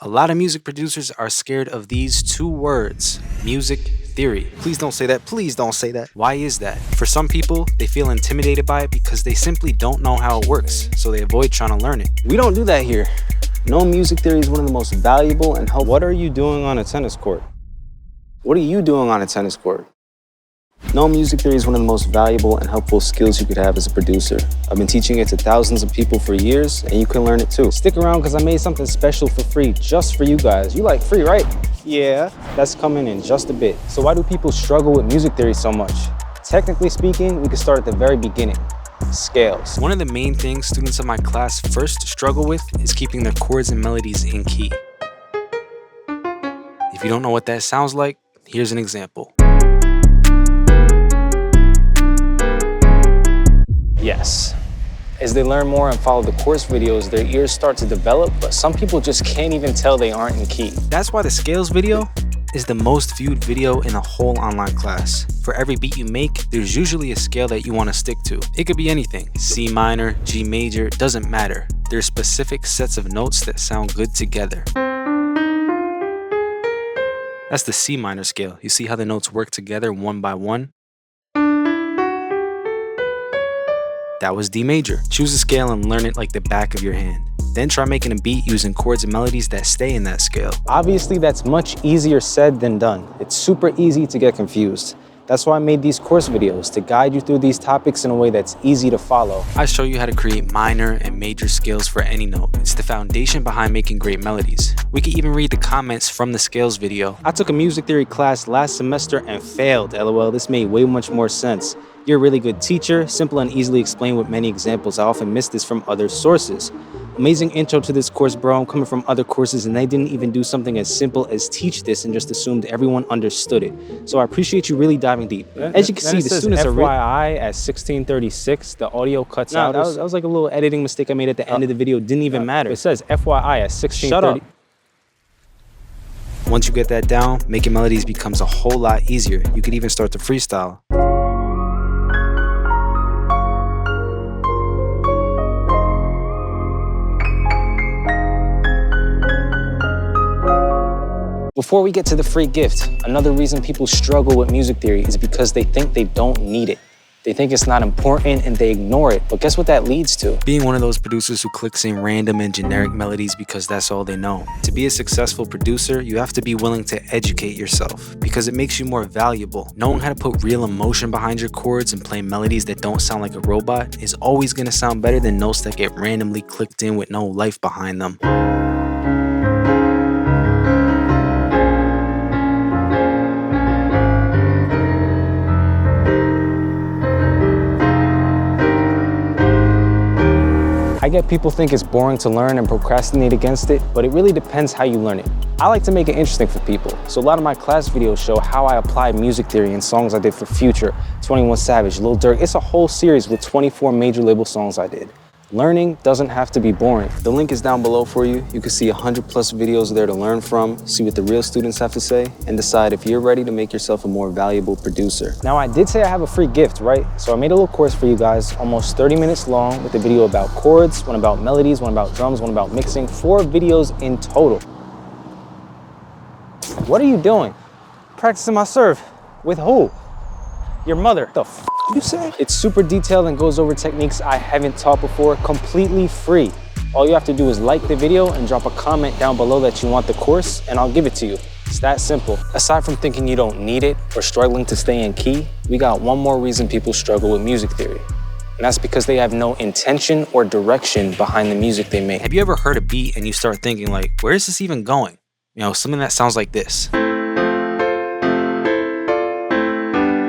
A lot of music producers are scared of these two words, music theory. Please don't say that. Please don't say that. Why is that? For some people, they feel intimidated by it because they simply don't know how it works, so they avoid trying to learn it. We don't do that here. No, music theory is one of the most valuable and helpful. What are you doing on a tennis court? What are you doing on a tennis court? No, music theory is one of the most valuable and helpful skills you could have as a producer. I've been teaching it to thousands of people for years, and you can learn it too. Stick around because I made something special for free just for you guys. You like free, right? Yeah, that's coming in just a bit. So why do people struggle with music theory so much? Technically speaking, we can start at the very beginning. Scales. One of the main things students of my class first struggle with is keeping their chords and melodies in key. If you don't know what that sounds like, here's an example. Yes. As they learn more and follow the course videos, their ears start to develop, but some people just can't even tell they aren't in key. That's why the scales video is the most viewed video in the whole online class. For every beat you make, there's usually a scale that you want to stick to. It could be anything, C minor, G major, doesn't matter. There's specific sets of notes that sound good together. That's the C minor scale. You see how the notes work together one by one? That was D major. Choose a scale and learn it like the back of your hand. Then try making a beat using chords and melodies that stay in that scale. Obviously, that's much easier said than done. It's super easy to get confused. That's why I made these course videos, to guide you through these topics in a way that's easy to follow. I show you how to create minor and major scales for any note. It's the foundation behind making great melodies. We can even read the comments from the scales video. I took a music theory class last semester and failed, LOL. This made way much more sense. You're a really good teacher, simple and easily explained with many examples. I often miss this from other sources. Amazing intro to this course, bro. I'm coming from other courses and they didn't even do something as simple as teach this and just assumed everyone understood it. So I appreciate you really diving deep. As you can see, the students are FYI at 1636, the audio cuts out. That was like a little editing mistake I made at the end of the video. Didn't even matter. It says FYI at 1630. Shut up. Once you get that down, making melodies becomes a whole lot easier. You could even start to freestyle. Before we get to the free gift, another reason people struggle with music theory is because they think they don't need it. They think it's not important and they ignore it. But guess what that leads to? Being one of those producers who clicks in random and generic melodies because that's all they know. To be a successful producer, you have to be willing to educate yourself because it makes you more valuable. Knowing how to put real emotion behind your chords and play melodies that don't sound like a robot is always going to sound better than notes that get randomly clicked in with no life behind them. I get people think it's boring to learn and procrastinate against it, but it really depends how you learn it. I like to make it interesting for people, so a lot of my class videos show how I applied music theory in songs I did for Future, 21 Savage, Lil Durk. It's a whole series with 24 major label songs I did. Learning doesn't have to be boring. The link is down below for you. You can see 100+ videos there to learn from, see what the real students have to say, and decide if you're ready to make yourself a more valuable producer. Now, I did say I have a free gift, right? So I made a little course for you guys, almost 30 minutes long, with a video about chords, one about melodies, one about drums, one about mixing, 4 videos in total. What are you doing? Practicing my serve. With who? Your mother. The f you say? It's super detailed and goes over techniques I haven't taught before, completely free. All you have to do is like the video and drop a comment down below that you want the course, and I'll give it to you. It's that simple. Aside from thinking you don't need it or struggling to stay in key, we got one more reason people struggle with music theory. And that's because they have no intention or direction behind the music they make. Have you ever heard a beat and you start thinking like, where is this even going? You know, something that sounds like this.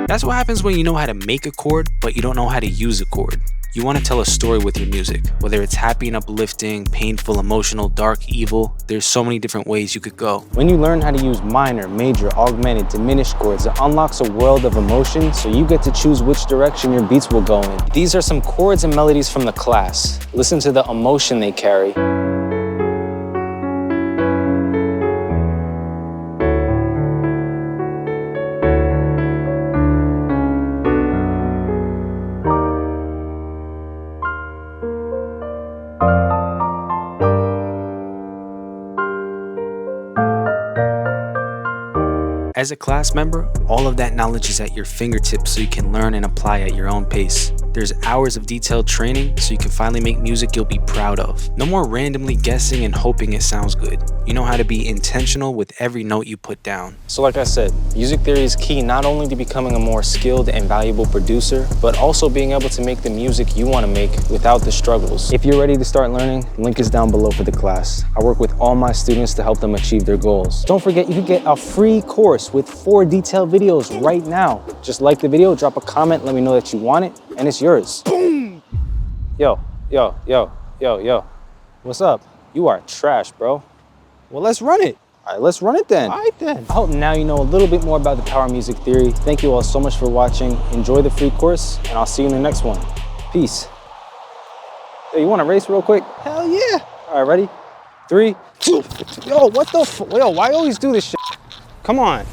That's what happens when you know how to make a chord, but you don't know how to use a chord. You want to tell a story with your music, whether it's happy and uplifting, painful, emotional, dark, evil. There's so many different ways you could go. When you learn how to use minor, major, augmented, diminished chords, it unlocks a world of emotion, so you get to choose which direction your beats will go in. These are some chords and melodies from the class. Listen to the emotion they carry. As a class member, all of that knowledge is at your fingertips so you can learn and apply at your own pace. There's hours of detailed training so you can finally make music you'll be proud of. No more randomly guessing and hoping it sounds good. You know how to be intentional with every note you put down. So like I said, music theory is key not only to becoming a more skilled and valuable producer, but also being able to make the music you want to make without the struggles. If you're ready to start learning, link is down below for the class. I work with all my students to help them achieve their goals. Don't forget, you can get a free course with 4 detailed videos right now. Just like the video, drop a comment, let me know that you want it, and it's yours. Boom! Yo. What's up? You are trash, bro. Well, let's run it. All right, let's run it then. All right then. I hope now you know a little bit more about the power of music theory. Thank you all so much for watching. Enjoy the free course, and I'll see you in the next one. Peace. Hey, you want to race real quick? Hell yeah. All right, ready? 3, 2. Yo, what the Yo, why you always do this shit? Come on.